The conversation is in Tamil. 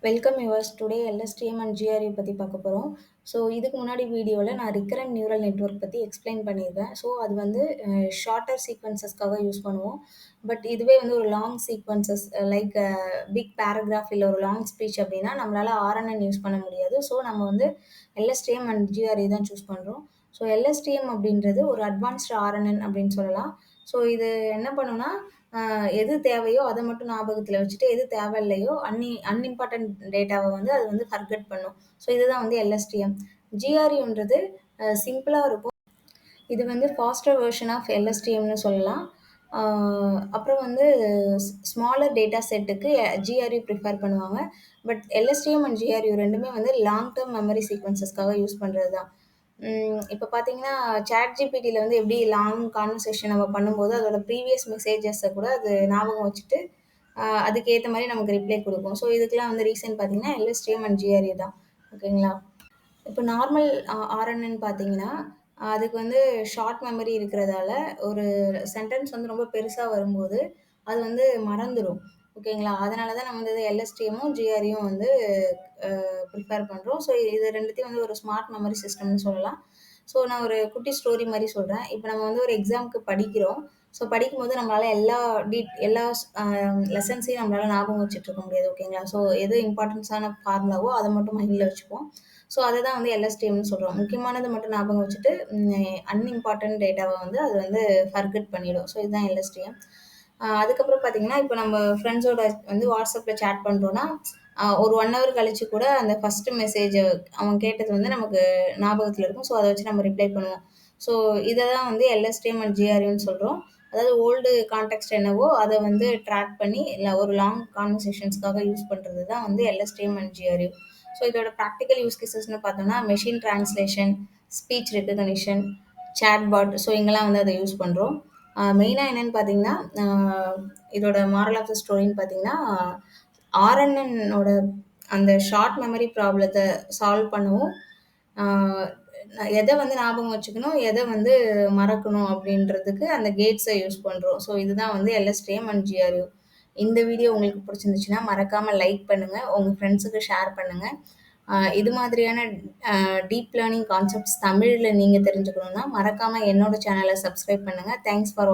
Welcome yours. Today LSTM and GRU பற்றி பார்க்க போகிறோம். ஸோ இதுக்கு முன்னாடி வீடியோவில் நான் ரிக்கரண்ட் நியூரல் நெட்வொர்க் பற்றி எக்ஸ்பிளைன் பண்ணியிருக்கேன். ஸோ அது வந்து ஷார்ட்டர் சீக்வன்சஸ்க்காக யூஸ் பண்ணுவோம். பட் இதுவே வந்து ஒரு long sequences like big paragraph இல்லை ஒரு லாங் ஸ்பீச் அப்படின்னா நம்மளால் ஆர்என்என் யூஸ் பண்ண முடியாது. ஸோ நம்ம வந்து எல்எஸ்டிஎம் அண்ட் ஜிஆர்யூ தான் சூஸ் பண்ணுறோம். ஸோ எல்எஸ்டிஎம் அப்படின்றது ஒரு அட்வான்ஸ்டு ஆர்என்என் அப்படின்னு சொல்லலாம். ஸோ இது என்ன பண்ணுன்னா எது தேவையோ அதை மட்டும் ஞாபகத்தில் வச்சுட்டு எது தேவையில்லையோ அன்இம்பார்ட்டன்ட் டேட்டாவை வந்து அது வந்து ஃபர்கெட் பண்ணும். ஸோ இதுதான் வந்து எல்எஸ்டிஎம். ஜிஆர்யூன்றது சிம்பிளாக இருக்கும். இது வந்து ஃபாஸ்டர் வெர்ஷன் ஆஃப் எல்எஸ்டிஎம்னு சொல்லலாம். அப்புறம் வந்து ஸ்மாலர் டேட்டா செட்டுக்கு ஜிஆர்யூ ப்ரிஃபர் பண்ணுவாங்க. பட் எல்எஸ்டிஎம் அண்ட் ஜிஆர்யூ ரெண்டுமே வந்து லாங் டேர்ம் மெமரி சீக்வன்சஸ்க்காக யூஸ் பண்ணுறது தான். இப்போ பார்த்தீங்கன்னா ChatGPTல வந்து எப்படி லாங் கான்வர்சேஷன் நம்ம பண்ணும்போது அதோட ப்ரீவியஸ் மெசேஜஸை கூட அது ஞாபகம் வச்சுட்டு அதுக்கேற்ற மாதிரி நமக்கு ரிப்ளை கொடுக்கும். ஸோ இதுக்கெலாம் வந்து ரீசன் பார்த்தீங்கன்னா எல்எஸ்டிஎம் அண்ட் ஜிஆர்யூ தான். ஓகேங்களா? இப்போ நார்மல் ஆர்என்என் பார்த்தீங்கன்னா அதுக்கு வந்து ஷார்ட் மெமரி இருக்கிறதால ஒரு சென்டென்ஸ் வந்து ரொம்ப பெருசாக வரும்போது அது வந்து மறந்துடும். ஓகேங்களா? அதனால தான் நம்ம வந்து எல்எஸ்டிஎம்மும் ஜிஆர்யூவும் வந்து ப்ரிஃபர் பண்ணுறோம். ஸோ இது ரெண்டுத்தையும் வந்து ஒரு ஸ்மார்ட் மெமரி சிஸ்டம்னு சொல்லலாம். ஸோ நான் ஒரு குட்டி ஸ்டோரி மாதிரி சொல்கிறேன். இப்போ நம்ம வந்து ஒரு எக்ஸாமுக்கு படிக்கிறோம். ஸோ படிக்கும்போது நம்மளால் எல்லா லெசன்ஸையும் நம்மளால் ஞாபகம் வச்சுட்டு இருக்க முடியாது. ஓகேங்களா? ஸோ எது இம்பார்ட்டன்ஸான ஃபார்முலாவோ அதை மட்டும் மைண்டில் வச்சுப்போம். ஸோ அதை தான் வந்து எல்எஸ்டிஎம்னு சொல்கிறோம். முக்கியமானது மட்டும் ஞாபகம் வச்சுட்டு அன்இம்பார்ட்டன்ட் டேட்டாவை வந்து அது வந்து ஃபர்கெட் பண்ணிடும். ஸோ இதுதான் எல்எஸ்டிஎம். அதுக்கப்புறம் பார்த்தீங்கன்னா இப்போ நம்ம ஃப்ரெண்ட்ஸோட வந்து வாட்ஸ்அப்பில் சேட் பண்ணுறோன்னா ஒரு 1 ஹவர் கழிச்சு கூட அந்த ஃபஸ்ட்டு மெசேஜ் அவன் கேட்டது வந்து நமக்கு ஞாபகத்தில் இருக்கும். ஸோ அதை வச்சு நம்ம ரிப்ளை பண்ணுவோம். ஸோ இதை தான் வந்து எல்எஸ்டிஎம் அண்ட் ஜிஆர்யூன்னு சொல்கிறோம். அதாவது ஓல்டு கான்டெக்ஸ்ட் என்னவோ அதை வந்து ட்ராக் பண்ணி இல்லை ஒரு லாங் கான்வர்சேஷன்ஸ்க்காக யூஸ் பண்ணுறது தான் வந்து எல்எஸ்டிஎம் அண்ட் ஜிஆர்யூ. ஸோ இதோட ப்ராக்டிக்கல் யூஸ் கேசஸ்னு பார்த்தோம்னா machine translation, speech recognition, chatbot. So இங்கெல்லாம் வந்து அதை யூஸ் பண்ணுறோம். மெயினாக என்னென்னு பார்த்தீங்கன்னா இதோட மாரல் ஆஃப் த ஸ்டோரின்னு பார்த்தீங்கன்னா ஆர்என்என்னோட அந்த ஷார்ட் மெமரி ப்ராப்ளத்தை சால்வ் பண்ணவும் எதை வந்து ஞாபகம் வச்சுக்கணும் எதை வந்து மறக்கணும் அப்படின்றதுக்கு அந்த கேட்ஸை யூஸ் பண்ணுறோம். ஸோ இதுதான் வந்து எல்எஸ்டிஎம் அண்ட் ஜிஆர்யூ. இந்த வீடியோ உங்களுக்கு பிடிச்சிருந்துச்சுன்னா மறக்காமல் லைக் பண்ணுங்கள், உங்கள் ஃப்ரெண்ட்ஸுக்கு ஷேர் பண்ணுங்கள். இது மாதிரியான டீப் லேர்னிங் கான்செப்ட்ஸ் தமிழில் நீங்கள் தெரிஞ்சுக்கணுன்னா மறக்காமல் என்னோட சேனலை சப்ஸ்கிரைப் பண்ணுங்கள். Thanks for